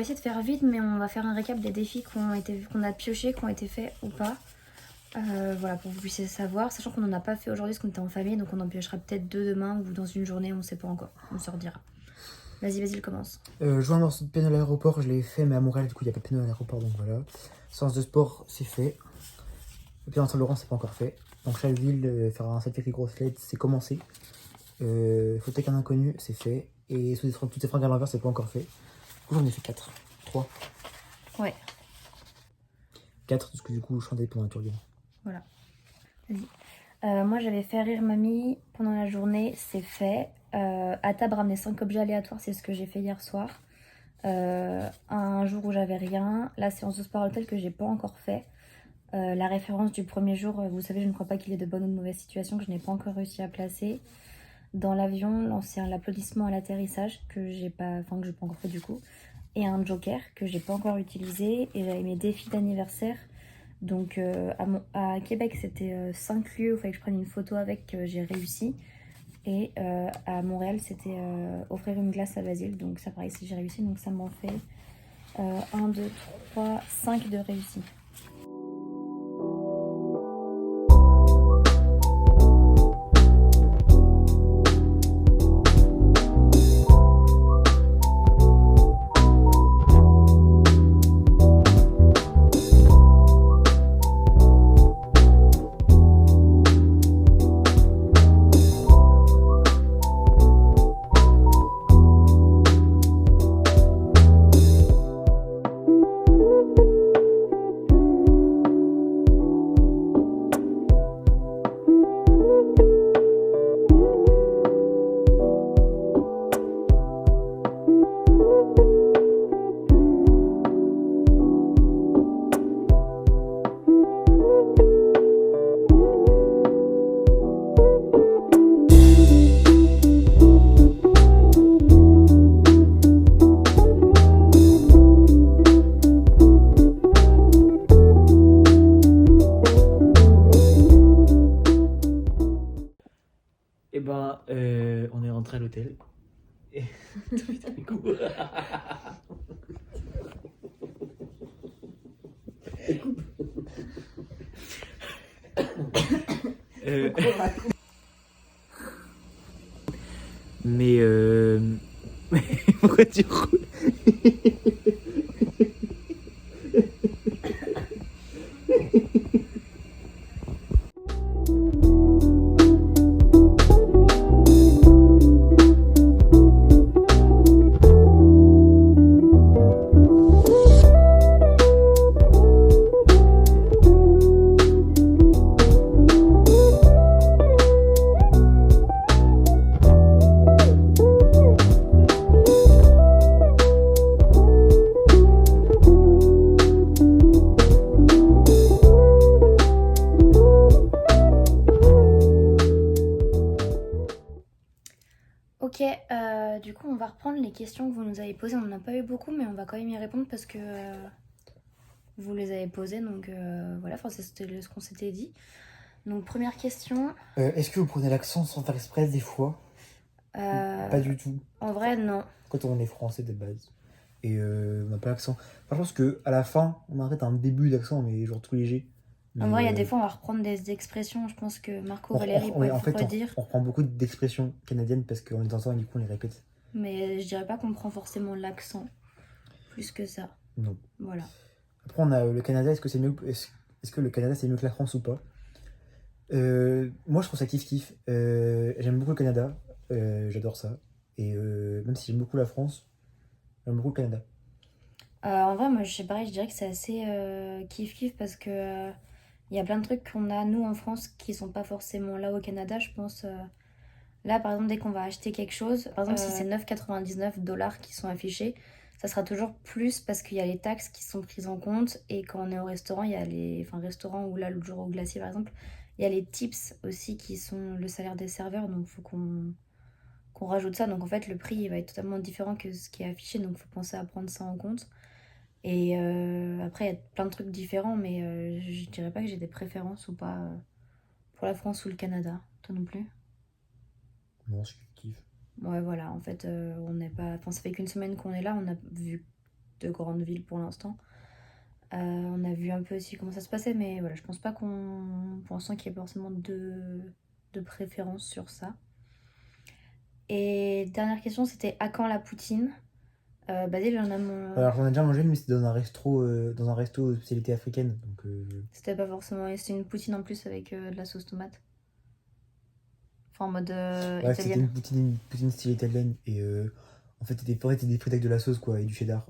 essayer de faire vite, mais on va faire un récap des défis qu'on a piochés, qui ont été faits ou pas. Voilà, pour que vous puissiez savoir, sachant qu'on n'en a pas fait aujourd'hui parce qu'on était en famille, donc on en piochera peut-être 2 demain ou dans une journée, on sait pas encore, on se redira. Vas-y, commence. Jouer un morceau de piano à l'aéroport, je l'ai fait, mais à Montréal, du coup, il n'y a pas de piano à l'aéroport, donc voilà. Séance de sport, c'est fait. Le piano Saint-Laurent, c'est pas encore fait. Donc, Chalville, faire un selfie avec les grosses LED, c'est commencé. Fauteuil avec un inconnu, c'est fait. Et toutes ces fringues à l'envers, c'est pas encore fait. Du coup, j'en ai fait 4. 3. Ouais. 4, parce que du coup, je chantais pendant la tour. Voilà. Vas-y. Moi, j'avais fait rire mamie pendant la journée, c'est fait. À table, ramener 5 objets aléatoires, c'est ce que j'ai fait hier soir. Un jour où j'avais rien. La séance de sport à l'hôtel que j'ai pas encore fait. La référence du premier jour, vous savez, je ne crois pas qu'il y ait de bonne ou de mauvaise situation que je n'ai pas encore réussi à placer. Dans l'avion, lancer l'applaudissement à l'atterrissage que j'ai pas encore fait du coup. Et un joker que j'ai pas encore utilisé. Et j'avais mes défis d'anniversaire. Donc à Québec, c'était 5 lieux où il fallait que je prenne une photo avec, que j'ai réussi. Et à Montréal, c'était offrir une glace à Basile. Donc ça pareil, si j'ai réussi. Donc ça m'en fait 1, 2, 3, 5 de réussi. Et ben, on est rentré à l'hôtel. Et... Mais pourquoi tu roules? Ok, du coup on va reprendre les questions que vous nous avez posées. On n'en a pas eu beaucoup, mais on va quand même y répondre parce que vous les avez posées. Donc voilà, c'était ce qu'on s'était dit. Donc première question. Est-ce que vous prenez l'accent sans faire exprès des fois? Pas du tout. En vrai, non. Quand on est français de base. Et on n'a pas l'accent. Enfin, je pense qu'à la fin, on arrête un début d'accent, mais genre tout léger. Mais, En vrai, il y a des fois, on va reprendre des expressions. Je pense que Marco Valéry peut redire. On reprend beaucoup d'expressions canadiennes parce qu'on les entend et du coup on les répète. Mais je dirais pas qu'on prend forcément l'accent plus que ça. Non. Voilà. Après, on a le Canada. Est-ce que le Canada c'est mieux que la France ou pas? Moi, je trouve ça kiff-kiff. J'aime beaucoup le Canada. J'adore ça. Et même si j'aime beaucoup la France, j'aime beaucoup le Canada. En vrai, moi, je sais pareil, je dirais que c'est assez kiff-kiff parce que y a plein de trucs qu'on a, nous, en France, qui sont pas forcément là au Canada. Je pense, là, par exemple, dès qu'on va acheter quelque chose, par exemple, si c'est 9,99 $ qui sont affichés, ça sera toujours plus parce qu'il y a les taxes qui sont prises en compte. Et quand on est au restaurant, il y a les... Enfin, restaurant ou là, l'autre jour au glacier, par exemple, il y a les tips aussi qui sont le salaire des serveurs. Donc, il faut qu'on rajoute ça. Donc, en fait, le prix, il va être totalement différent que ce qui est affiché. Donc, il faut penser à prendre ça en compte. Et après, il y a plein de trucs différents, mais je dirais pas que j'ai des préférences ou pas pour la France ou le Canada. Toi non plus? Non, je kiffe. Ouais, voilà, en fait, on n'est pas... Enfin, ça fait qu'une semaine qu'on est là, on a vu de grandes villes pour l'instant. On a vu un peu aussi comment ça se passait, mais voilà, je pense pas pour l'instant qu'il y ait forcément de préférence sur ça. Et dernière question, c'était à quand la poutine? Basile, j'en ai Alors j'en ai déjà mangé, mais c'était dans un resto spécialité africaine. Donc, C'était pas forcément. C'était une poutine en plus avec de la sauce tomate. Enfin, en mode ouais, c'était italienne. une poutine style italienne. Et en fait, c'était des frites avec de la sauce, quoi, et du cheddar.